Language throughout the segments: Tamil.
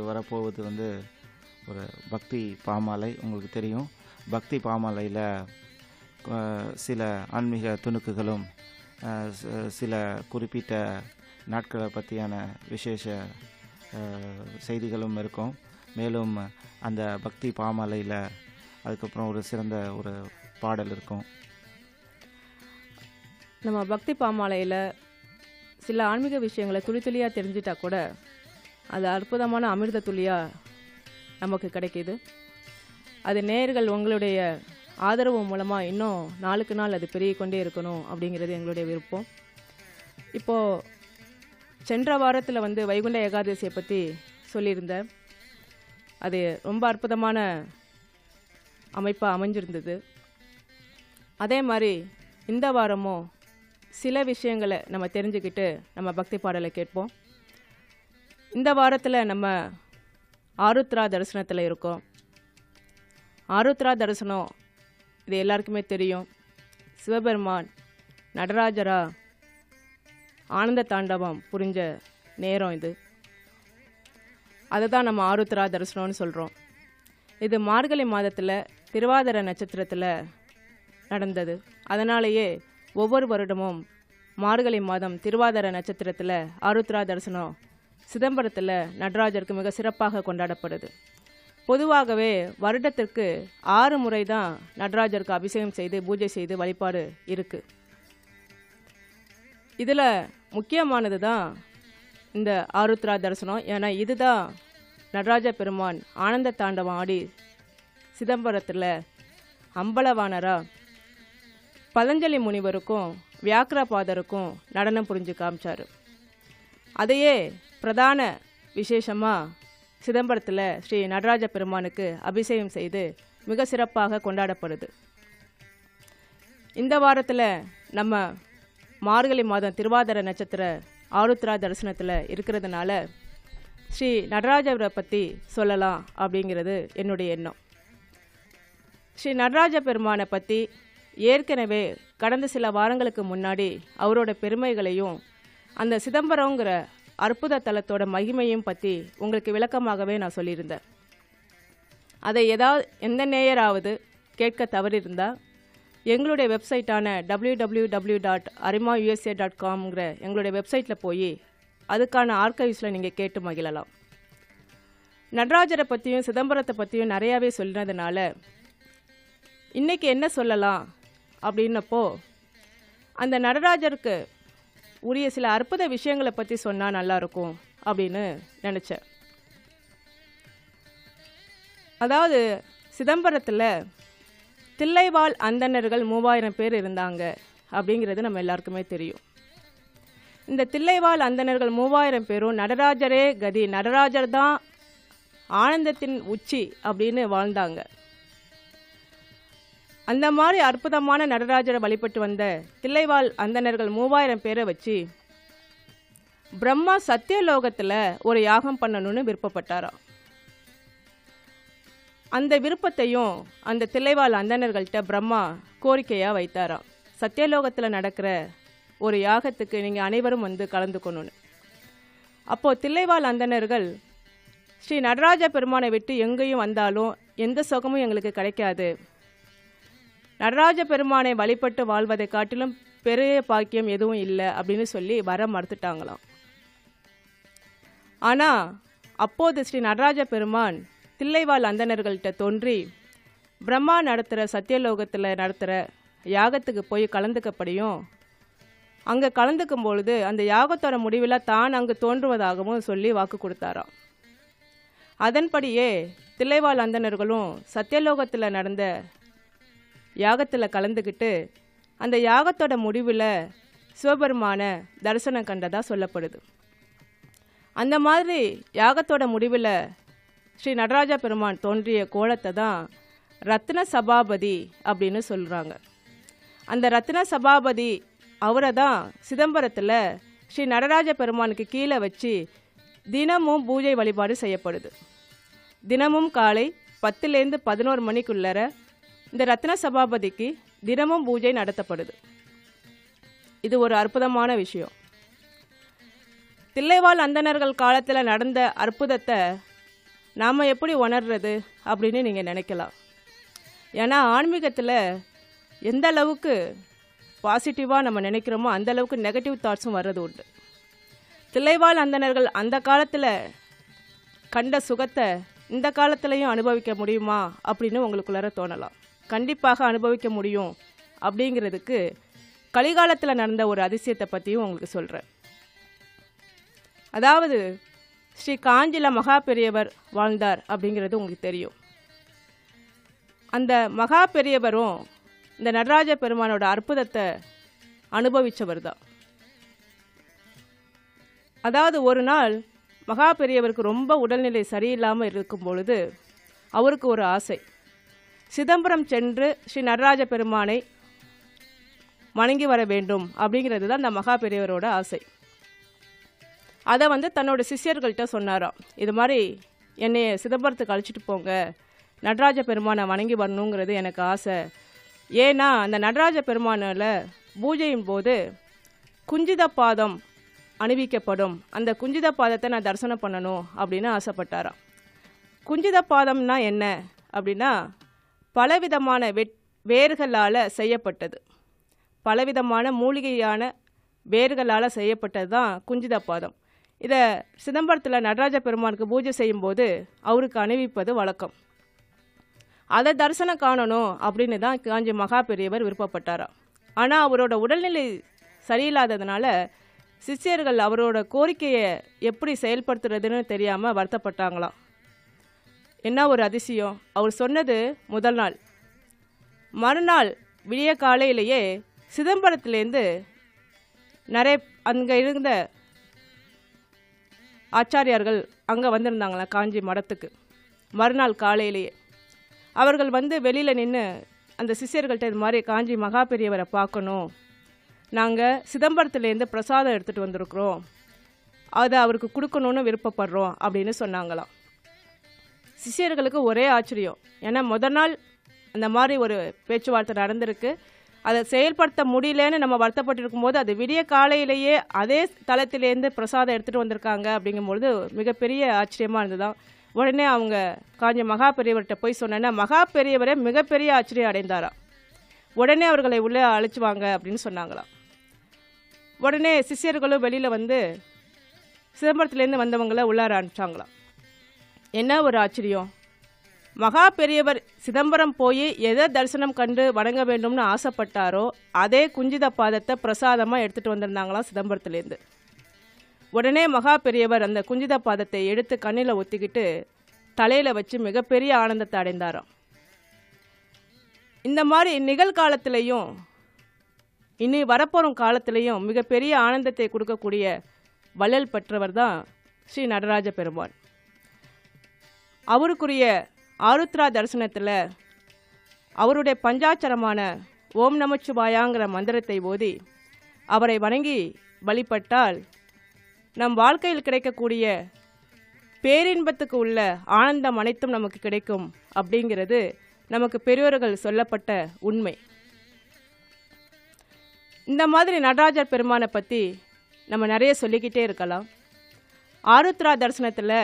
வரப்போவது வந்து ஒரு பக்தி பாமாலை. உங்களுக்கு தெரியும், பக்தி பாமாலையில் சில ஆன்மீக துணுக்குகளும் சில குறிப்பிட்ட நாட்களை பற்றியான விசேஷ செய்திகளும் இருக்கும். மேலும் அந்த பக்தி பாமாலையில் அதுக்கப்புறம் ஒரு சிறந்த ஒரு பாடல் இருக்கும். நம்ம பக்தி பாமாலையில் சில ஆன்மீக விஷயங்களை துளி துளியாக தெரிஞ்சிட்டா கூட அது அற்புதமான அமிர்த துளியாக நமக்கு கிடைக்கிது. அது நேயர்கள் உங்களுடைய ஆதரவு மூலமாக இன்னும் நாளுக்கு நாள் அது பெருகி கொண்டே இருக்கணும் அப்படிங்கிறது எங்களுடைய விருப்பம். இப்போது சென்ற வாரத்தில் வைகுண்ட ஏகாதசியை பற்றி சொல்லியிருந்தேன். அது ரொம்ப அற்புதமான அமைப்பாக அமைஞ்சிருந்தது. அதே மாதிரி இந்த வாரமும் சில விஷயங்களை நம்ம தெரிஞ்சுக்கிட்டு நம்ம பக்தி பாடலை கேட்போம். இந்த வாரத்தில் நம்ம ஆருத்ரா தரிசனத்தில் இருக்கோம். ஆருத்ரா தரிசனம் இது எல்லாருக்குமே தெரியும். சிவபெருமான் நடராஜரா ஆனந்த தாண்டவம் புரிஞ்ச நேரம் இது. அதை தான் நம்ம ஆருத்ரா தரிசனம்னு சொல்கிறோம். இது மார்கழி மாதத்தில் திருவாதிரை நட்சத்திரத்தில் நடந்தது. அதனாலேயே ஒவ்வொரு வருடமும் மார்கழி மாதம் திருவாதிரை நட்சத்திரத்தில் ஆருத்ரா தரிசனம் சிதம்பரத்தில் நடராஜருக்கு மிக சிறப்பாக கொண்டாடப்படுது. பொதுவாகவே வருடத்திற்கு 6 முறை தான் நடராஜருக்கு அபிஷேகம் செய்து பூஜை செய்து வழிபாடு இருக்குது. இதில் முக்கியமானது தான் இந்த ஆருத்ரா தரிசனம். ஏன்னா இதுதான் நடராஜ பெருமான் ஆனந்த தாண்டவம் ஆடி சிதம்பரத்தில் அம்பலவானரா பதஞ்சலி முனிவருக்கும் வியாக்கிரபாதருக்கும் நடனம் புரிஞ்சு காமிச்சார். அதையே பிரதான விசேஷமாக சிதம்பரத்தில் ஸ்ரீ நடராஜ பெருமானுக்கு அபிஷேகம் செய்து மிக சிறப்பாக கொண்டாடப்படுது. இந்த வாரத்தில் நம்ம மார்கழி மாதம் திருவாதிரை நட்சத்திர ஆருத்ரா தரிசனத்தில் இருக்கிறதுனால ஸ்ரீ நடராஜரை பற்றி சொல்லலாம் அப்படிங்கிறது என்னுடைய எண்ணம். ஸ்ரீ நடராஜ பெருமானை பற்றி ஏற்கனவே கடந்த சில வாரங்களுக்கு முன்னாடி அவரோட பெருமைகளையும் அந்த சிதம்பரங்கிற அற்புத தலத்தோட மகிமையும் பற்றி உங்களுக்கு விளக்கமாகவே நான் சொல்லியிருந்தேன். அதை எந்த நேயராவது கேட்க தவறியிருந்தால் எங்களுடைய வெப்சைட்டான www.arimaUSA.com எங்களுடைய வெப்சைட்டில் போய் அதுக்கான ஆர்கைவ்ஸில் நீங்கள் கேட்டு மகிழலாம். நடராஜரை பற்றியும் சிதம்பரத்தை பற்றியும் நிறையாவே சொல்லினதுனால இன்றைக்கி என்ன சொல்லலாம் அப்படின்னப்போ அந்த நடராஜருக்கு உரிய சில அற்புத விஷயங்களை பற்றி சொன்னால் நல்லாயிருக்கும் அப்படின்னு நினச்சேன். அதாவது சிதம்பரத்தில் தில்லைவாழ் அந்தணர்கள் 3000 பேர் இருந்தாங்க அப்படிங்கிறது நம்ம எல்லாருக்குமே தெரியும். இந்த தில்லைவாழ் அந்தணர்கள் 3000 பேரும் நடராஜரே கதி, நடராஜர் தான் ஆனந்தத்தின் உச்சி அப்படின்னு வாழ்ந்தாங்க. அந்த மாதிரி அற்புதமான நடராஜரை வழிபட்டு வந்த தில்லைவாழ் அந்தணர்கள் 3000 பேரை வச்சு பிரம்மா சத்தியலோகத்தில் ஒரு யாகம் பண்ணணும்னு விருப்பப்பட்டாராம். அந்த விருப்பத்தையும் அந்த தில்லைவாழ் அந்தணர்கள்ட்ட பிரம்மா கோரிக்கையாக வைத்தாராம். சத்தியலோகத்தில் நடக்கிற ஒரு யாகத்துக்கு நீங்கள் அனைவரும் கலந்துக்கணும்னு. அப்போது தில்லைவாழ் அந்தணர்கள் ஸ்ரீ நடராஜ பெருமானை விட்டு எங்கேயும் வந்தாலும் எந்த சுகமும் எங்களுக்கு கிடைக்காது, நடராஜ பெருமானை வழிபட்டு வாழ்வதை காட்டிலும் பெரிய பாக்கியம் எதுவும் இல்லை அப்படின்னு சொல்லி வர மறுத்துட்டாங்களாம். ஆனால் அப்போது ஸ்ரீ நடராஜ பெருமான் தில்லைவாழ் அந்தணர்கள்ட்ட தோன்றி பிரம்மா நடத்துகிற சத்தியலோகத்தில் நடத்துகிற யாகத்துக்கு போய் கலந்துக்கப்படியும் அங்கே கலந்துக்கும் பொழுது அந்த யாகத்தோட முடிவில் தான் அங்கு தோன்றுவதாகவும் சொல்லி வாக்கு கொடுத்தாராம். அதன்படியே தில்லைவாழ் அந்தணர்களும் சத்தியலோகத்தில் நடந்த யாகத்தில் கலந்துக்கிட்டு அந்த யாகத்தோட முடிவில் சிவபெருமான தரிசனம் கண்டதாக சொல்லப்படுது. அந்த மாதிரி யாகத்தோட முடிவில் ஸ்ரீ நடராஜ பெருமான் தோன்றிய கோலத்தை தான் ரத்ன சபாபதி அப்படின்னு சொல்கிறாங்க. அந்த ரத்ன சபாபதி அவரை தான் சிதம்பரத்தில் ஸ்ரீ நடராஜ பெருமானுக்கு கீழே வச்சு தினமும் பூஜை வழிபாடு செய்யப்படுது. தினமும் காலை 10லேருந்து 11 மணிக்குள்ளர இந்த ரத்ன சபாபதிக்கு தினமும் பூஜை நடத்தப்படுது. இது ஒரு அற்புதமான விஷயம். தில்லைவாழ் அந்தணர்கள் காலத்தில் நடந்த அற்புதத்தை நாம் எப்படி உணர்றது அப்படின்னு நீங்கள் நினைக்கலாம். ஏன்னா ஆன்மீகத்தில் எந்த அளவுக்கு பாசிட்டிவாக நம்ம நினைக்கிறோமோ அந்த அளவுக்கு நெகட்டிவ் தாட்ஸும் வர்றது உண்டு. தில்லைவாழ் அந்தணர்கள் அந்த காலத்தில் கண்ட சுகத்தை இந்த காலத்துலேயும் அனுபவிக்க முடியுமா அப்படின்னு உங்களுக்குள்ளார தோணலாம். கண்டிப்பாக அனுபவிக்க முடியும். அப்படிங்கிறதுக்கு கலிகாலத்தில் நடந்த ஒரு அதிசயத்தை பற்றியும் உங்களுக்கு சொல்கிறேன். அதாவது ஸ்ரீ காஞ்சில மகா பெரியவர் வாழ்ந்தார் அப்படிங்கிறது உங்களுக்கு தெரியும். அந்த மகா பெரியவரும் இந்த நடராஜ பெருமானோட அற்புதத்தை அனுபவித்தவர் தான். அதாவது ஒரு நாள் மகா பெரியவருக்கு ரொம்ப உடல்நிலை சரியில்லாமல் இருக்கும் பொழுது அவருக்கு ஒரு ஆசை, சிதம்பரம் சென்று ஸ்ரீ நடராஜ பெருமானை வணங்கி வர வேண்டும் அப்படிங்கிறது தான் அந்த மகா பெரியவரோட ஆசை. அதை தன்னோட சிஷ்யர்கள்ட்ட சொன்னாராம். இது மாதிரி என்னைய சிதம்பரத்துக்கு அழைச்சிட்டு போங்க, நடராஜ பெருமானை வணங்கி வரணுங்கிறது எனக்கு ஆசை. ஏன்னா அந்த நடராஜ பெருமானில் பூஜையின் போது குஞ்சித பாதம் அணிவிக்கப்படும், அந்த குஞ்சித பாதத்தை நான் தரிசனம் பண்ணணும் அப்படின்னு ஆசைப்பட்டாராம். குஞ்சித பாதம்னா என்ன அப்படின்னா பலவிதமான வேர்களால் செய்யப்பட்டது, பலவிதமான மூலிகையான வேர்களால் செய்யப்பட்டது தான் குஞ்சித பாதம். இதை சிதம்பரத்தில் நடராஜ பெருமானுக்கு பூஜை செய்யும்போது அவருக்கு அணிவிப்பது வழக்கம். அதை தரிசனம் காணணும் அப்படின்னு தான் காஞ்சி மகா பெரியவர் விருப்பப்பட்டாராம். ஆனால் அவரோட உடல்நிலை சரியில்லாததுனால சிஷ்யர்கள் அவரோட கோரிக்கையை எப்படி செயல்படுத்துறதுன்னு தெரியாமல் வருத்தப்பட்டாங்களாம். என்ன ஒரு அதிசயம்! அவர் சொன்னது முதல் நாள். மறுநாள் விடிய காலையிலேயே சிதம்பரத்துலேருந்து நிறைய அங்கே இருந்த ஆச்சாரியார்கள் அங்கே வந்திருந்தாங்களாம் காஞ்சி மடத்துக்கு. மறுநாள் காலையிலேயே அவர்கள் வெளியில் நின்று அந்த சிஷ்யர்கள்ட்ட இது மாதிரி காஞ்சி மகா பெரியவரை பார்க்கணும், நாங்கள் சிதம்பரத்துலேருந்து பிரசாதம் எடுத்துகிட்டு வந்திருக்கிறோம், அதை அவருக்கு கொடுக்கணுன்னு விருப்பப்படுறோம் அப்படின்னு சொன்னாங்களாம். சிஷ்யர்களுக்கு ஒரே ஆச்சரியம். ஏன்னா முதல் நாள் அந்த மாதிரி ஒரு பேச்சுவார்த்தை நடந்திருக்கு, அதை செயல்படுத்த முடியலன்னு நம்ம வருத்தப்பட்டிருக்கும் போது அது விடிய காலையிலேயே அதே தளத்திலேருந்து பிரசாதம் எடுத்துகிட்டு வந்திருக்காங்க. அப்படிங்கும்பொழுது மிகப்பெரிய ஆச்சரியமாக இருந்ததுதான். உடனே அவங்க காஞ்சி மகா பெரியவர்கிட்ட போய் சொன்னேன்னா மகா பெரியவரே மிகப்பெரிய ஆச்சரியம் அடைந்தாராம். உடனே அவர்களை உள்ளே அழைச்சுவாங்க அப்படின்னு சொன்னாங்களாம். உடனே சிஷ்யர்களும் வெளியில் சிதம்பரத்துலேருந்து வந்தவங்களை உள்ளார அனுப்பிச்சாங்களாம். என்ன ஒரு ஆச்சரியம்! மகா பெரியவர் சிதம்பரம் போய் எதை தரிசனம் கண்டு வணங்க வேண்டும்னு ஆசைப்பட்டாரோ அதே குஞ்சித பாதத்தை பிரசாதமாக எடுத்துகிட்டு வந்திருந்தாங்களாம் சிதம்பரத்துலேருந்து. உடனே மகா பெரியவர் அந்த குஞ்சித பாதத்தை எடுத்து கண்ணில் ஒத்திக்கிட்டு தலையில் வச்சு மிகப்பெரிய ஆனந்தத்தை அடைந்தாராம். இந்த மாதிரி நிகழ்காலத்திலையும் இனி வரப்போகும் காலத்திலையும் மிகப்பெரிய ஆனந்தத்தை கொடுக்கக்கூடிய வள்ளல் பெற்றவர் தான் ஸ்ரீ நடராஜ பெருமான். அவருக்குரிய ஆருத்ரா தரிசனத்தில் அவருடைய பஞ்சாட்சரமான ஓம் நமச்சிவாயாங்கிற மந்திரத்தை ஓதி அவரை வணங்கி வழிபட்டால் நம் வாழ்க்கையில் கிடைக்கக்கூடிய பேரின்பத்துக்கு உள்ள ஆனந்தம் அனைத்தும் நமக்கு கிடைக்கும் அப்படிங்கிறது நமக்கு பெரியோர்கள் சொல்லப்பட்ட உண்மை. இந்த மாதிரி நடராஜர் பெருமானை பற்றி நம்ம நிறைய சொல்லிக்கிட்டே இருக்கலாம். ஆருத்ரா தரிசனத்தில்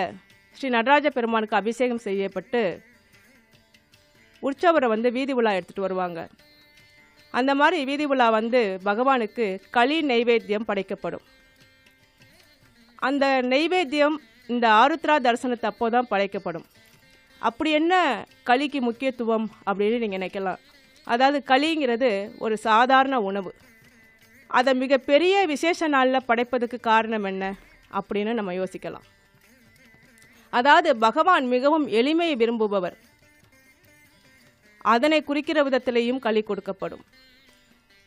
ஸ்ரீ நடராஜ பெருமானுக்கு அபிஷேகம் செய்யப்பட்டு உற்சவரை வீதி உலா எடுத்துகிட்டு வருவாங்க. அந்த மாதிரி வீதி உலா பகவானுக்கு களி நைவேத்தியம் படைக்கப்படும். அந்த நைவேத்தியம் இந்த ஆருத்ரா தரிசனத்தை அப்போ தான் படைக்கப்படும். அப்படி என்ன களிக்கு முக்கியத்துவம் அப்படின்னு நீங்கள் நினைக்கலாம். அதாவது களிங்கிறது ஒரு சாதாரண உணவு, அதை மிகப்பெரிய விசேஷ நாளில் படைப்பதுக்கு காரணம் என்ன அப்படின்னு நம்ம யோசிக்கலாம். அதாவது பகவான் மிகவும் எளிமையை விரும்புபவர், அதனை குறிக்கிற விதத்திலையும் களி கொடுக்கப்படும்.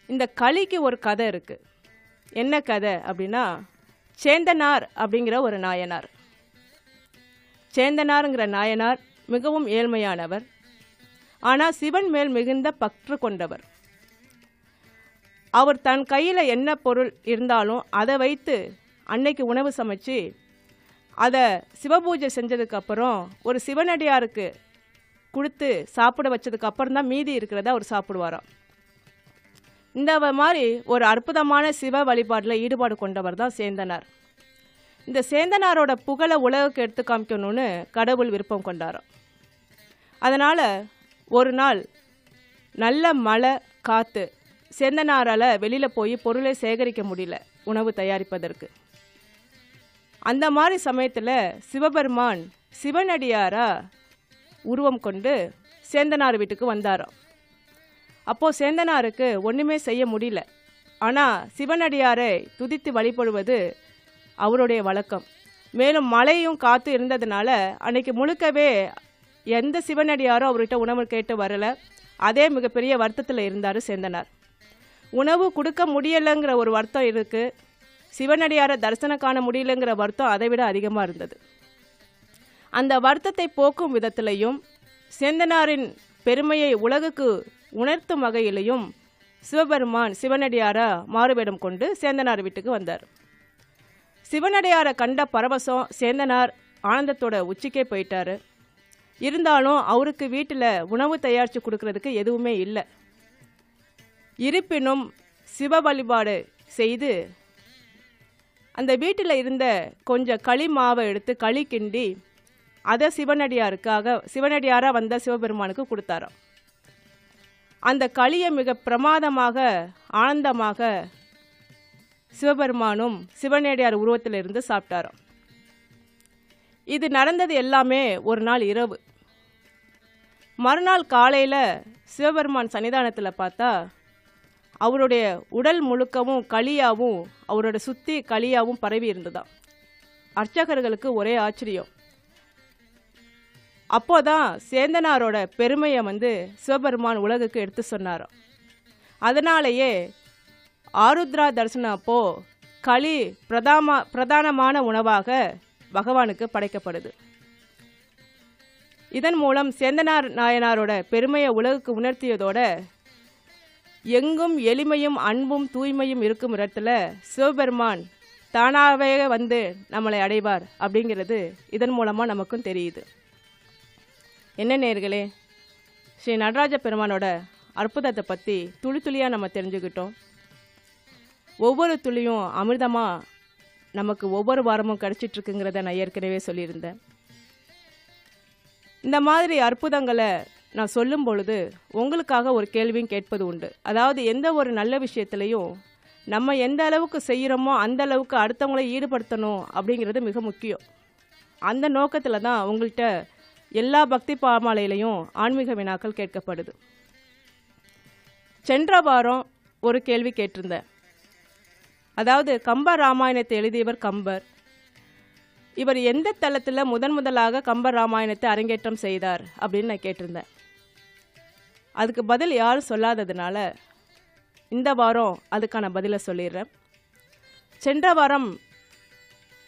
இந்த களிக்கு ஒரு கதை இருக்குது. என்ன கதை அப்படின்னா, சேந்தனார் அப்படிங்கிற ஒரு நாயனார். சேந்தனாருங்கிற நாயனார் மிகவும் ஏழ்மையானவர், ஆனால் சிவன் மேல் மிகுந்த பற்று கொண்டவர். அவர் தன் கையில் என்ன பொருள் இருந்தாலும் அதை வைத்து அன்னைக்கு உணவு சமைச்சு அதை சிவபூஜை செஞ்சதுக்கப்புறம் ஒரு சிவனடியாருக்கு கொடுத்து சாப்பிட வச்சதுக்கு அப்புறம் தான் மீதி இருக்கிறத அவர் சாப்பிடுவாராம். இந்த மாதிரி ஒரு அற்புதமான சிவ வழிபாட்டில் ஈடுபாடு கொண்டவர் தான் சேந்தனார். இந்த சேந்தனாரோட புகழை உலகுக்கு எடுத்து காமிக்கணும்னு கடவுள் விருப்பம் கொண்டாராம். அதனால் ஒரு நாள் நல்ல மழை காற்று, சேந்தனாரால் வெளியில் போய் பொருளை சேகரிக்க முடியல உணவு தயாரிப்பதற்கு. அந்த மாதிரி சமயத்தில் சிவபெருமான் சிவனடியாராக உருவம் கொண்டு சேந்தனார் வீட்டுக்கு வந்தாராம். அப்போது சேந்தனாருக்கு ஒன்றுமே செய்ய முடியல. ஆனால் சிவனடியாரை துதித்து வழிபடுவது அவருடைய வழக்கம். மேலும் மழையும் காற்று இருந்ததுனால அன்னைக்கு முழுக்கவே எந்த சிவனடியாரும் அவர்கிட்ட உணவு கேட்டு வரலை. அதே மிகப்பெரிய வருத்தத்தில் இருந்தார் சேந்தனார். உணவு கொடுக்க முடியலைங்கிற ஒரு வருத்தம் இருக்குது, சிவனடியாரை தரிசனம் காண முடியலைங்கிற வருத்தம் அதை விட அதிகமாக இருந்தது. அந்த வருத்தத்தை போக்கும் விதத்திலையும் சேந்தனாரின் பெருமையை உலகுக்கு உணர்த்தும் வகையிலையும் சிவபெருமான் சிவனடியாராக மாறுவேடம் கொண்டு சேந்தனார் வீட்டுக்கு வந்தார். சிவனடியாரை கண்ட பரவசம் சேந்தனார் ஆனந்தத்தோட உச்சிக்கே போயிட்டார். இருந்தாலும் அவருக்கு வீட்டில் உணவு தயாரித்து கொடுக்கறதுக்கு எதுவுமே இல்லை. இருப்பினும் சிவ வழிபாடு செய்து அந்த வீட்டில் இருந்த கொஞ்சம் களி மாவை எடுத்து களி கிண்டி அதை சிவனடியாராக வந்த சிவபெருமானுக்கு கொடுத்தாராம். அந்த களியை மிக பிரமாதமாக ஆனந்தமாக சிவபெருமானும் சிவனடியார் உருவத்திலிருந்து சாப்பிட்டாராம். இது நடந்தது எல்லாமே ஒரு நாள் இரவு. மறுநாள் காலையில் சிவபெருமான் சன்னிதானத்தில் பார்த்தா அவருடைய உடல் முழுக்கவும் களியாகவும் அவரோட சுற்றி களியாகவும் பரவி இருந்ததாம். அர்ச்சகர்களுக்கு ஒரே ஆச்சரியம். அப்போதான் சேந்தனாரோட பெருமையை சிவபெருமான் உலகுக்கு எடுத்து சொன்னாராம். அதனாலேயே ஆருத்ரா தரிசனம் அப்போ களி பிரதானமான உணவாக பகவானுக்கு படைக்கப்படுது. இதன் மூலம் சேந்தனார் நாயனாரோட பெருமையை உலகுக்கு உணர்த்தியதோட எங்கும் எளிமையும் அன்பும் தூய்மையும் இருக்கும் இடத்துல சிவபெருமான் தானாகவே நம்மளை அடைவார் அப்படிங்கிறது இதன் மூலமாக நமக்கும் தெரியுது. என்ன நேயர்களே, ஸ்ரீ நடராஜ பெருமானோட அற்புதத்தை பற்றி துளி துளியாக நம்ம தெரிஞ்சுக்கிட்டோம். ஒவ்வொரு துளியும் அமிர்தமாக நமக்கு ஒவ்வொரு வாரமும் கிடச்சிட்ருக்குங்கிறத நான் ஏற்கனவே சொல்லியிருந்தேன். இந்த மாதிரி அற்புதங்களை நான் சொல்லும் பொழுது உங்களுக்காக ஒரு கேள்வியும் கேட்பது உண்டு. அதாவது எந்த ஒரு நல்ல விஷயத்துலையும் நம்ம எந்த அளவுக்கு செய்கிறோமோ அந்த அளவுக்கு அடுத்தவங்களை ஈடுபடுத்தணும் அப்படிங்கிறது மிக முக்கியம். அந்த நோக்கத்தில் தான் உங்கள்கிட்ட எல்லா பக்தி பாமாலையிலையும் ஆன்மீக வினாக்கள் கேட்கப்படுது. சென்ற வாரம் ஒரு கேள்வி கேட்டிருந்தேன். அதாவது கம்ப ராமாயணத்தை எழுதியவர் கம்பர். இவர் எந்த தளத்தில் முதலாக கம்ப ராமாயணத்தை அரங்கேற்றம் செய்தார் அப்படின்னு நான் கேட்டிருந்தேன். அதுக்கு பதில் யாரும் சொல்லாததுனால இந்த வாரம் அதுக்கான பதிலை சொல்லிடுறேன். சென்ற வாரம்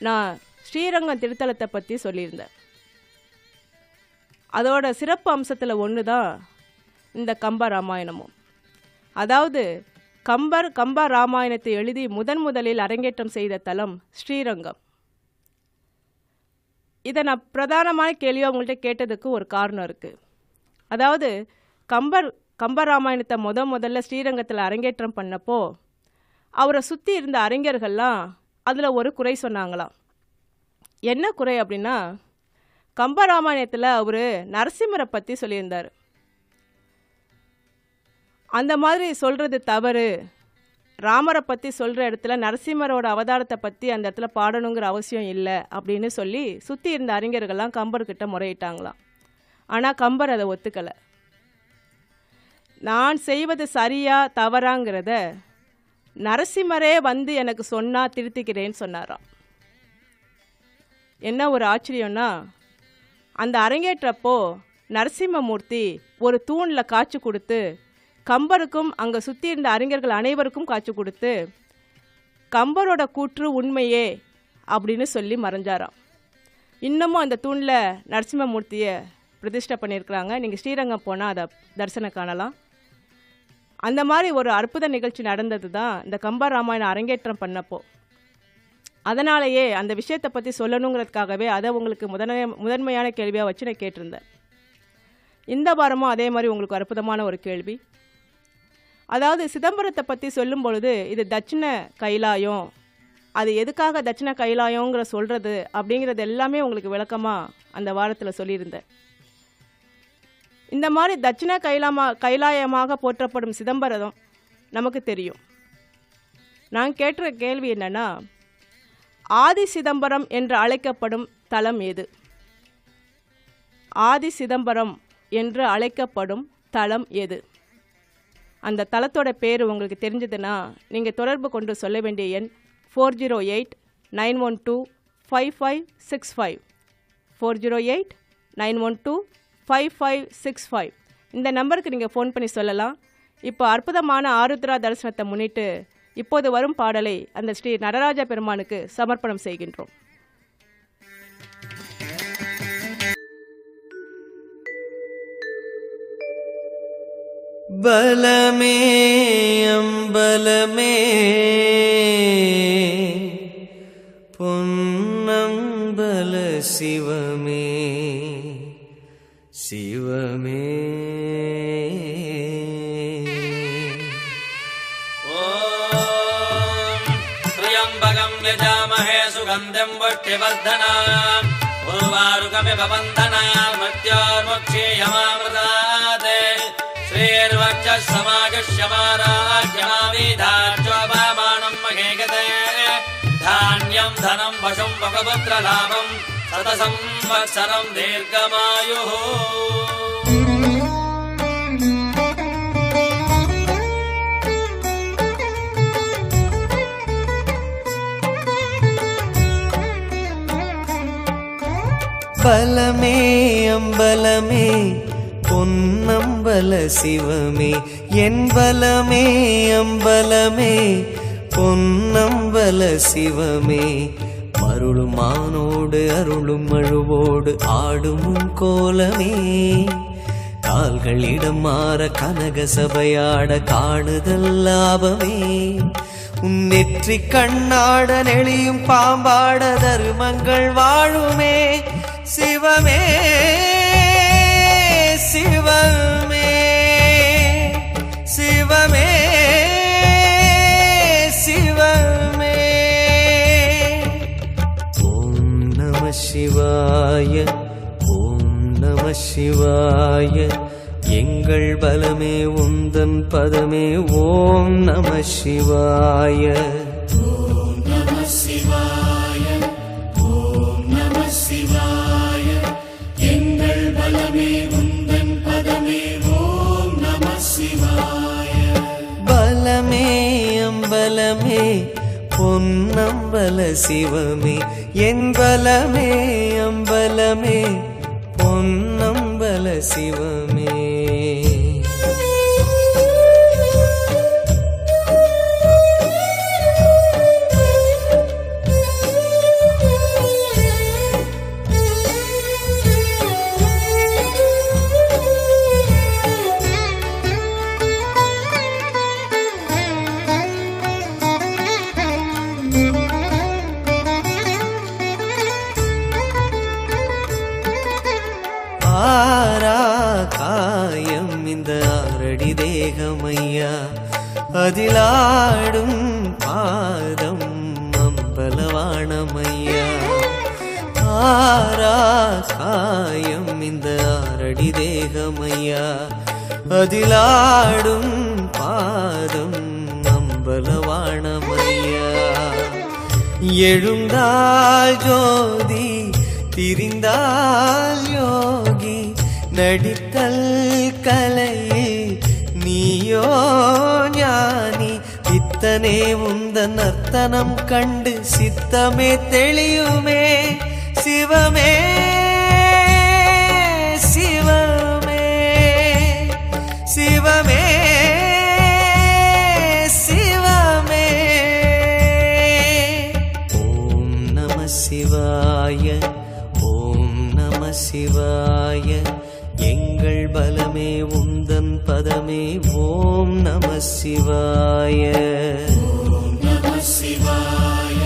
நான் ஸ்ரீரங்கம் திருத்தலத்தை பற்றி சொல்லியிருந்தேன். அதோட சிறப்பு அம்சத்தில் ஒன்று தான் இந்த கம்ப ராமாயணமும். அதாவது கம்பர் கம்ப ராமாயணத்தை எழுதி முதலில் அரங்கேற்றம் செய்த தலம் ஸ்ரீரங்கம். இதை நான் பிரதானமான கேள்வியாக உங்கள்கிட்ட கேட்டதுக்கு ஒரு காரணம் இருக்குது. அதாவது கம்ப ராமாயணத்தை முதல்ல ஸ்ரீரங்கத்தில் அரங்கேற்றம் பண்ணப்போ அவரை சுற்றி இருந்த அறிஞர்கள்லாம் அதில் ஒரு குறை சொன்னாங்களாம். என்ன குறை அப்படின்னா, கம்பராமாயணத்தில் அவர் நரசிம்மரை பற்றி சொல்லியிருந்தார். அந்த மாதிரி சொல்கிறது தவறு. ராமரை பற்றி சொல்கிற இடத்துல நரசிம்மரோட அவதாரத்தை பற்றி அந்த இடத்துல பாடணுங்கிற அவசியம் இல்லை அப்படின்னு சொல்லி சுற்றி இருந்த அறிஞர்கள்லாம் கம்பர்கிட்ட முறையிட்டாங்களாம். ஆனால் கம்பர் அதை ஒத்துக்கலை. நான் செய்வது சரியா தவறாங்கிறத நரசிம்மரே எனக்கு சொன்னால் திருத்திக்கிறேன்னு சொன்னாராம். என்ன ஒரு ஆச்சரியம்னா, அந்த அரங்கேற்றப்போ நரசிம்மமூர்த்தி ஒரு தூணில் காட்சி கொடுத்து கம்பருக்கும் அங்கே சுற்றி இருந்த அறிஞர்கள் அனைவருக்கும் காட்சி கொடுத்து கம்பரோட கூற்று உண்மையே அப்படின்னு சொல்லி மறைஞ்சாராம். இன்னமும் அந்த தூணில் நரசிம்மமூர்த்தியை பிரதிஷ்டை பண்ணியிருக்கிறாங்க. நீங்கள் ஸ்ரீரங்கம் போனால் அதை தரிசனம் காணலாம். அந்த மாதிரி ஒரு அற்புத நிகழ்ச்சி நடந்தது தான் இந்த கம்ப ராமாயணம் அரங்கேற்றம் பண்ணப்போ. அதனாலேயே அந்த விஷயத்தை பற்றி சொல்லணுங்கிறதுக்காகவே அதை உங்களுக்கு முதன்மையான கேள்வியாக வச்சு நான் கேட்டிருந்தேன். இந்த வாரமும் அதே மாதிரி உங்களுக்கு அற்புதமான ஒரு கேள்வி. அதாவது சிதம்பரத்தை பற்றி சொல்லும் பொழுது இது தட்சிண கைலாயம் அது எதுக்காக தட்சிண கைலாயங்கிற சொல்கிறது அப்படிங்கிறது எல்லாமே உங்களுக்கு விளக்கமாக அந்த வாரத்தில் சொல்லியிருந்தேன். இந்த மாதிரி தட்சிண கைலாயமாக போற்றப்படும் சிதம்பரம் நமக்கு தெரியும். நான் கேட்ட கேள்வி என்னென்னா, ஆதி சிதம்பரம் என்று அழைக்கப்படும் தலம் எது? ஆதி சிதம்பரம் என்று அழைக்கப்படும் தலம் எது? அந்த தலத்தோட பேர் உங்களுக்கு தெரிஞ்சதுன்னா நீங்கள் தொடர்பு கொண்டு சொல்ல வேண்டிய எண் 408-912-5565. 408-912-5565. இந்த நம்பருக்கு நீங்கள் ஃபோன் பண்ணி சொல்லலாம். இப்போ அற்புதமான ஆருத்ரா தரிசனத்தை முன்னிட்டு இப்போது வரும் பாடலை அந்த ஸ்ரீ நடராஜ பெருமானுக்கு சமர்ப்பணம் செய்கின்றோம். பலமே அம்பலமே பொன்னம்பல சிவமே சிவமே यजामहे सुगन्धिं पुष्टिवर्धनाम् उर्वारुकमिव बन्धनान् मृत्योर्मुक्षीयमामृतात् श्रीर्वक्षः समागस्यमाराज्यमाविधार्चोपमानं महेगते धान्यं धनं वशं वकपुत्रलाभं शतसंवत्सरं दीर्घमायुः. பலமே அம்பலமே பொன்னம்பல சிவமே என் பலமே அம்பலமே பொன்னம்பல சிவமே மருளும் மானோடு அருளும் அழுவோடு ஆடும் கோலமே கால்களிடம் மாற கனக சபையாட காணுதல் லாபமே உன் நெற்றி கண்ணாட நெளியும் பாம்பாட தருமங்கள் வாழுமே சிவமே சிவமே சிவமே சிவமே. ஓம் நம சிவாய ஓம் நம சிவாய எங்கள் பலமே உந்தன் பதமே ஓம் நம சிவாய. ஓம் நம சிவாய ஓம் நம சிவாய எங்கள் பலமே உந்தன் பதமே ஓம் நம சிவாய. பலமே அம்பலமே பொன்னம்பல சிவமே என் பலமே அம்பலமே பொன்னம்பல சிவமே. காயம் இந்த ஆரடி தேகமையா அதிலாடும் பாதம் அம்பலவாணமையா. காயம் இந்த ஆரடி தேகமையா அதிலாடும் பாதம் அம்பலவாணமையா. எழுந்தால் ஜோதி திரிந்தால் யோகி நடித்தல் கலையில் நீயோ ஞானி இத்தனே உந்தன் நர்த்தனம் கண்டு சித்தமே தெளியுமே சிவமே சிவமே சிவமே சிவமே. ஓம் நம சிவாய ஓம் நம சிவாய எங்கள் பலமே உந்தன் பதமே ஓம் நம சிவாய. ஓம் நம சிவாய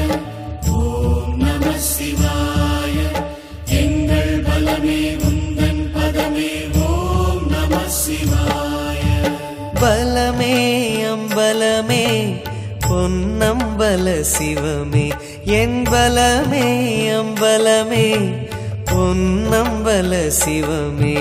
ஓம் நம சிவாய எங்கள் பலமே உந்தன் பதமே ஓம் நம சிவாய. பலமே அம்பலமே பொன்னம்பல சிவமே என் பலமே அம்பலமே பொன்னம்பல சிவமே.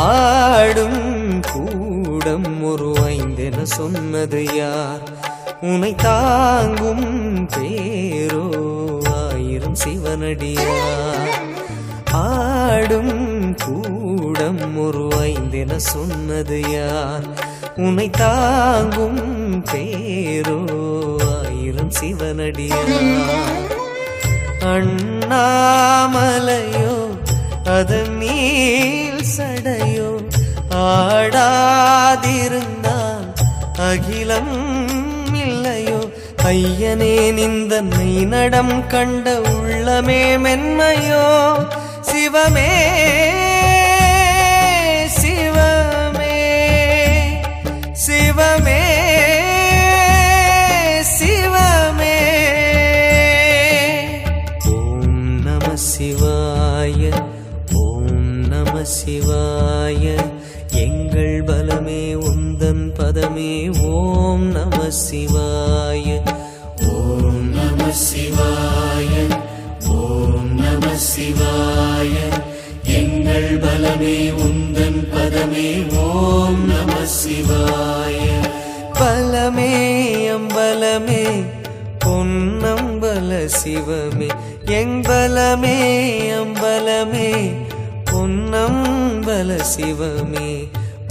ஆடும் கூடம் உருவாய்ந்தென சொன்னது யார்? உனை தாங்கும் பேரோ ஆயிரம் சிவனடியார். ஆடும் கூடம் உருவாய்ந்தென சொன்னது யார்? உனை தாங்கும் பேரோ ஆயிரம் சிவனடியார். அண்ணாமலையோ அதன் நீள் சடையோ ஆடாதிருந்தால் அகிலம் இல்லையோ. ஐயனே நிந்தன்னை நடம் கண்ட உள்ளமே மென்மையோ. சிவமே சிவமே சிவமே சிவமே. ஓம் நம சிவாய ஓம் நம சிவாய எங்கள் பலமே உந்தன் பதமே. ஓம் நம சிவாய ஓம் நம சிவாய ஓம் நம சிவாய எங்கள் பலமே உந்தன் பதமே. ஓம் நம சிவாய பலமே அம்பலமே பொன்னம்பல சிவமே. எங் பலமே அம்பலமே பொன்னம்பல சிவமே.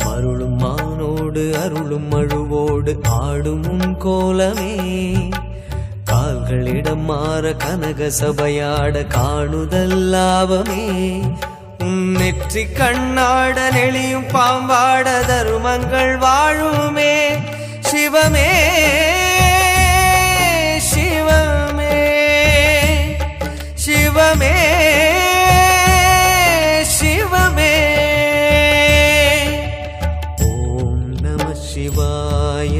மருளும் மானோடு அருளும் அழுவோடு ஆடும் உன் கோலமே. கால்களிடம் மாற கனக சபையாட காணுதல் லாபமே. உன் நெற்றி கண்ணாட நெளியும் பாம்பாட தருமங்கள் வாழுமே. சிவமே சிவமே சிவமே சிவமே. ஓம் நம சிவாய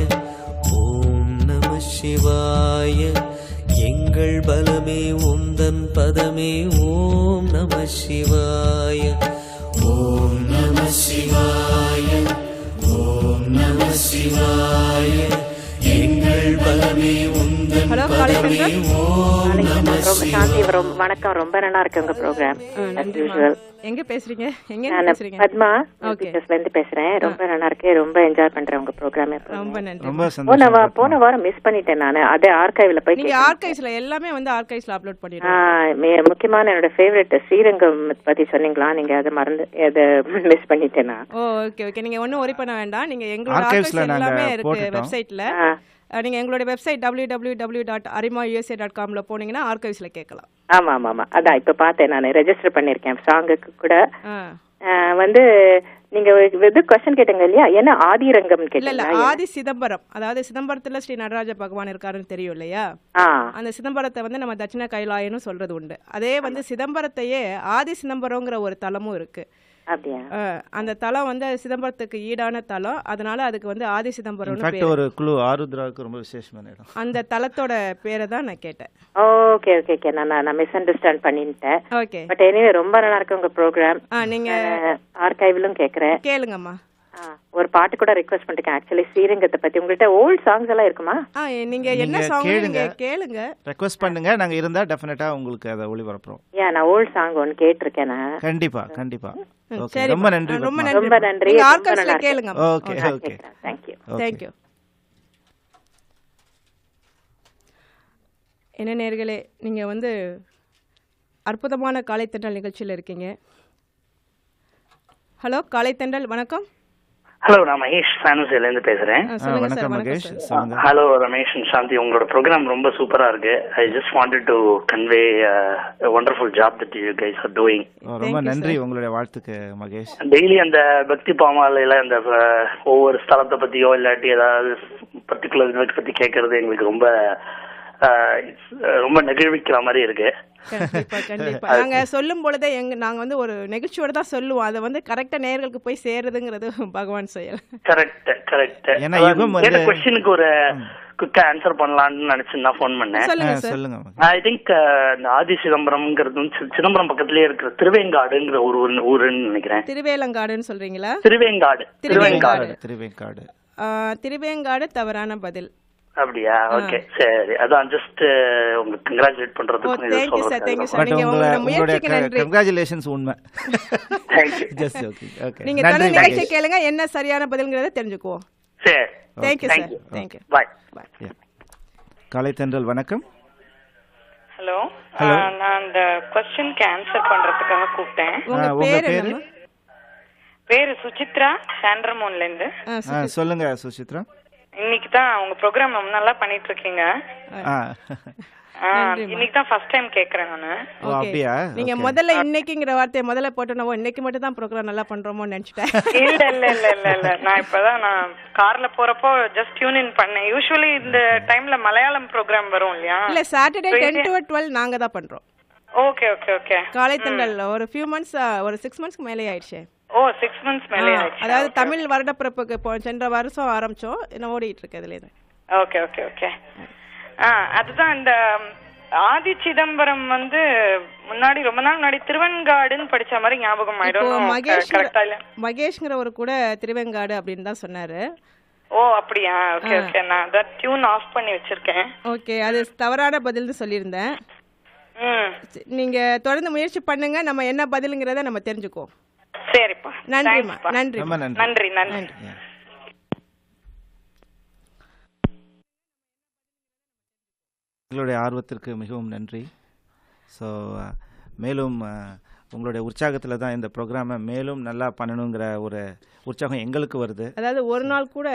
ஓம் நம சிவாய எங்கள் பலமே உந்தன் பதமே. ஓம் நம சிவாய ஓம் நம சிவாய ஓம் நம சிவாய எங்கள் பலமே உந்தன் ஹலோ, பதமே. ஓம் நம சாந்தி வணக்கம். ரொம்ப நல்லா இருக்கு உங்க ப்ரோக்ராம். எங்க பேசுறீங்க? எங்க நான் பேசுறீங்க? பத்மா Okay. டீச்சர்ஸ்ல இருந்து பேசுறேன். ரொம்ப நல்லா இருக்கு. ரொம்ப என்ஜாய் பண்றேன் உங்க ப்ரோக்ராம். ரொம்ப நன்றி. ரொம்ப சந்தோஷம். போன வாரம் மிஸ் பண்ணிட்டேன் நானு. அதே ஆர்கைவ்ல போய் நீங்க ஆர்கைவ்ஸ்ல எல்லாமே வந்து ஆர்கைவ்ஸ்ல அப்லோட் பண்ணிடுங்க. முக்கியமான என்னோட ஃபேவரட் ஸ்ரீரங்கம் பத்தி சொன்னீங்களா? நீங்க அதை மறந்து அதை மிஸ் பண்ணிட்டேன் நான். ஓ ஓகே ஓகே. நீங்க ஒன்றும் ஒரி பண்ண வேண்டாம். நீங்க எங்களோட Archives-ல ஆர்கைவ்ஸ் எல்லாமே நாங்க இருக்கு போட்டுட்டோம். வெப்சைட்ல. நீங்க எங்களோட வெப்சைட் www.arimusa.com போனீங்கன்னா ஆர்கைவ்ஸ்ல கேட்கலாம். ஆமா ஆமா ஆமா, அதான் இப்ப பார்த்தேன். நான் ரெஜிஸ்டர் பண்ணிருக்கேன் சாங்குக்கு கூட. ஆ. வந்து நீங்க இது கொஸ்டின் கேட்டீங்க இல்லையா, என்ன ஆதிரங்கம் இல்ல இல்ல, கேட்டீங்களா? ஆதி சிதம்பரம். அதாவது சிதம்பரத்துல ஸ்ரீ நடராஜ பகவான் இருக்காருன்னு தெரியும் இல்லையா? அந்த சிதம்பரத்தை வந்து நம்ம தட்சிண கைலாயன்னு சொல்றது உண்டு. அதே வந்து சிதம்பரத்தையே ஆதி சிதம்பரங்கிற ஒரு தலமும் இருக்கு. அப்படியா? அந்த தலம் வந்து சிதம்பரத்துக்கு ஈடான தலம். அதனால அதுக்கு வந்து ஆதி சிதம்பரம் ஒரு குழு ஆருத்ராவுக்கு ரொம்ப விசேஷமான இடம். அந்த தலத்தோட பேரை தான் நான் கேட்டேன். ஓகே ஓகே ஓகே, நான் மிஸ் அண்டர்ஸ்டாண்ட் பண்ணிட்டேன். ஓகே. பட் எனிவே ரொம்ப நல்லா இருக்கு உங்க ப்ரோக்ராம். நீங்க ஆர்கைவ்லும் கேக்குறேன். கேளுங்கம்மா. ஒரு பாட்டு கூட ரிக்வெஸ்ட் பண்ணிருக்கேன். ஆக்சுவலி ஸ்ரீரங்கத்தை பத்தி உங்கள்கிட்ட ஓல்ட் சாங்ஸ் எல்லாம் இருக்குமா? நீங்க என்ன சாங் கேளுங்க, ரெக்வெஸ்ட் பண்ணுங்க. நாங்க இருந்தா டெஃபினட்டா உங்களுக்கு அதை ஒளிபரப்புறோம். நான் ஓல்ட் சாங் ஒன்னு கேட்டிருக்கேன். கண்டிப்பா கண்டிப்பா. சரி, ரொம்ப நன்றி. ரொம்ப நன்றி. ஆர்கைவ்ஸ்ல கேளுங்க. Okay okay, thank you thank you. என்ன நேர்களே, நீங்க வந்து அற்புதமான காலை தென்றல் நிகழ்ச்சியில் இருக்கீங்க. ஹலோ காலை தென்றல், வணக்கம். ஹலோ, நான் மகேஷ் சானுசில இருந்து பேசுறேன். வணக்கம் மகேஷ். ஹலோ ரமேஷ் அண்ட் சாந்தி, உங்களோட ப்ரோக்ராம் ரொம்ப சூப்பரா இருக்கு. I just wanted to convey wonderful job that you guys are doing. ரொம்ப நன்றி உங்களுடைய வாழ்த்துக்கு மகேஷ். டெய்லி அந்த பக்தி பாமாலையில அந்த ஒவ்வொரு ஸ்தலத்தை பத்தியோ இல்லாட்டி ஏதாவது பர்டிகுலர் பத்தி கேட்கறது எங்களுக்கு ரொம்ப ரொம்ப நெகிழ்விக்கிற மாதிரி இருக்கு. கண்டிப்பா கண்டிப்பா. நாங்க சொல்லும் பொழுதே நாங்க வந்து ஒரு நெகிழ்ச்சியோட தான் சொல்லுவோம். அதை வந்து கரெக்டா நேயர்களுக்கு போய் சேர்றதுங்கிறது பகவான் செயல். Correct correct. ஏன்னா யுகம் வந்து क्वेश्चனுக்கு ஒரு குயிக்கா ஆன்சர் பண்ணலாம்னு நினைச்சு நான் ஃபோன் பண்ணேன். சொல்லுங்க. ஐ திங்க் இந்த ஆதி சிதம்பரம்ங்கிறது சிதம்பரம் பக்கத்துலயே இருக்கிற திருவேங்காடுங்கிற ஒரு ஊருன்னு நினைக்கிறேன். திருவேலங்காடுன்னு சொல்றீங்களா? திருவேங்காடு. திருவேங்காடு தவறான பதில். அப்படியா? ஓகே சரி. அதான் ஜஸ்ட் உங்களுக்கு கங்க்ராச்சுலேட் பண்றதுக்கு தேங்க்யூ சார். Thank you sir. நீங்க உங்களோட முயற்சிக்கு நன்றி. கங்க்ராச்சுலேஷன்ஸ். உண்மை. Thank you. Just okay. நீங்க தொடர்ந்து நிகழ்ச்சி கேளுங்க, என்ன சரியான பதில்ங்கறத தெரிஞ்சுக்குவோம். சரி. Thank you sir. தேங்க்யூ. பை. காலை தென்றல் வணக்கம். ஹலோ. நான் அந்த क्वेश्चनக்கு ஆன்சர் பண்றதுக்காக கூப்பிட்டேன். உங்க பேரு? பேரு சுசித்ரா, சாண்ட்ரமோன்ல இருந்து. சொல்லுங்க சுசித்ரா. இன்னைக்கு தான் உங்க ப்ரோக்ராம் ரொம்ப நல்லா பண்ணிட்டு இருக்கீங்க. இன்னைக்கு தான் ஃபர்ஸ்ட் டைம் கேக்குறேன் நானு. அப்படியா? நீங்க முதல்ல இன்னைக்குங்கிற வார்த்தையை முதல்ல போட்டனவோ இன்னைக்கு மட்டும் தான் ப்ரோக்ராம் நல்லா பண்றோமோன்னு நினைச்சிட்டேன். இல்ல நான் இப்பதான் நான் கார்ல போறப்போ ஜஸ்ட் டியூன் இன் பண்ணேன். யூசுவலி இந்த டைம்ல மலையாளம் ப்ரோக்ராம் வரும் இல்லையா? இல்ல சாட்டர்டே 10 to 12 நாங்க தான் பண்றோம். ஓகே. காலை தென்றல் ஒரு few months ஒரு 6 months மேலே ஆயிடுச்சு. 6 months மேலே ஆயிடுச்சு. அதாவது தமிழ் வருடப்பிறப்புக்கு சென்ற வருஷம் ஆரம்பிச்சோம். என்ன ஓடிட்டு இருக்கு அதுல. ஓகே. அதுதான் இந்த ஆதி சிதம்பரம் வந்து முன்னாடி ரொம்ப நாள் முன்னாடி திருவெண்காடுன்னு படிச்ச மாதிரி ஞாபகம் ஆயிடும். மகேஷ்ங்கிற ஒரு கூட திருவெண்காடு அப்படின்னு தான் சொன்னாரு. அப்படியா? ஓகே. நான் அத டியூன் ஆஃப் பண்ணி வச்சிருக்கேன். ஓகே, அது தவறான பதில்னு சொல்லியிருந்தேன். நீங்க தொடர்ந்து முயற்சி பண்ணுங்க, நம்ம என்ன பதிலுங்கிறத நம்ம தெரிஞ்சுக்குவோம். சரிப்பா. நன்றிமா. நன்றி. உங்களுடைய ஆர்வத்திற்கு மிகவும் நன்றி. ஸோ மேலும் உங்களுடைய உற்சாகத்தில் தான் இந்த ப்ரோக்ராமை மேலும் நல்லா பண்ணணுங்கிற ஒரு உற்சாகம் எங்களுக்கு வருது. அதாவது ஒரு நாள் கூட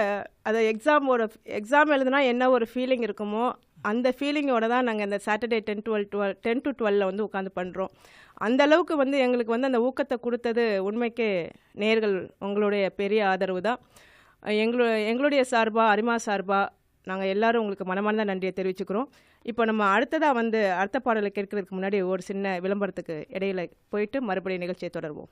அதை எக்ஸாம் எழுதுனா என்ன ஒரு ஃபீலிங் இருக்குமோ அந்த ஃபீலிங்கோட தான் நாங்கள் இந்த சாட்டர்டே 10 to 12 வந்து உட்காந்து பண்ணுறோம். அந்த அளவுக்கு வந்து எங்களுக்கு வந்து அந்த ஊக்கத்தை கொடுத்தது உண்மைக்கே நேயர்கள் உங்களுடைய பெரிய ஆதரவு தான். எங்களுடைய சார்பாக, அரிமா சார்பாக நாங்கள் எல்லாரும் உங்களுக்கு மனமார்ந்த நன்றியை தெரிவிச்சுக்கிறோம். இப்போ நம்ம அடுத்ததாக வந்து அடுத்த பாடலை கேட்கறதுக்கு முன்னாடி ஒரு சின்ன விளம்பரத்துக்கு இடையில போயிட்டு மறுபடியும் நிகழ்ச்சியை தொடர்வோம்.